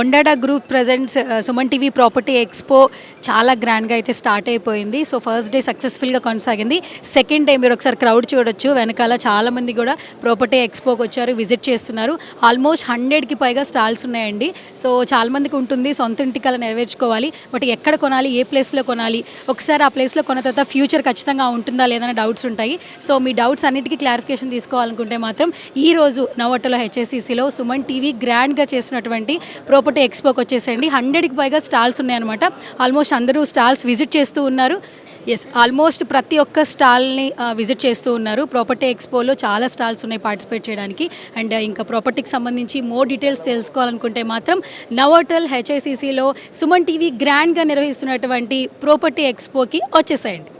ఒండాడా group presents Suman TV property expo చాలా గ్రాండ్గా అయితే స్టార్ట్ అయిపోయింది. సో ఫస్ట్ డే సక్సెస్ఫుల్గా కొనసాగింది. సెకండ్ డే మీరు ఒకసారి క్రౌడ్ చూడొచ్చు, వెనకాల చాలామంది కూడా ప్రాపర్టీ ఎక్స్పోకి వచ్చారు, విజిట్ చేస్తున్నారు. ఆల్మోస్ట్ 100కి పైగా స్టాల్స్ ఉన్నాయండి. సో చాలామందికి ఉంటుంది సొంత ఇంటికి అలా నెరవేర్చుకోవాలి, బట్ ఎక్కడ కొనాలి, ఏ ప్లేస్లో కొనాలి, ఒకసారి ఆ ప్లేస్లో కొన్న తర్వాత ఫ్యూచర్ ఖచ్చితంగా ఉంటుందా లేదనే డౌట్స్ ఉంటాయి. సో మీ డౌట్స్ అన్నిటికీ క్లారిఫికేషన్ తీసుకోవాలనుకుంటే మాత్రం ఈరోజు నవోటలో హెచ్ఎస్సిసిలో సుమన్ టీవీ గ్రాండ్గా చేసినటువంటి ప్రాపర్టీ ఎక్స్పోకి వచ్చేసండి. 100కి పైగా స్టాల్స్ ఉన్నాయన్నమాట. ఆల్మోస్ట్ అందరూ స్టాల్స్ విజిట్ చేస్తూ ఉన్నారు. ఎస్, ఆల్మోస్ట్ ప్రతి ఒక్క స్టాల్ని విజిట్ చేస్తూ ఉన్నారు. ప్రాపర్టీ ఎక్స్పోలో చాలా స్టాల్స్ ఉన్నాయి పార్టిసిపేట్ చేయడానికి. అండ్ ఇంకా ప్రాపర్టీకి సంబంధించి మోర్ డీటెయిల్స్ తెలుసుకోవాలనుకుంటే మాత్రం నవోటల్ హెచ్ఐసిసిలో సుమన్ టీవీ గ్రాండ్గా నిర్వహిస్తున్నటువంటి ప్రాపర్టీ ఎక్స్పోకి వచ్చేసేయండి.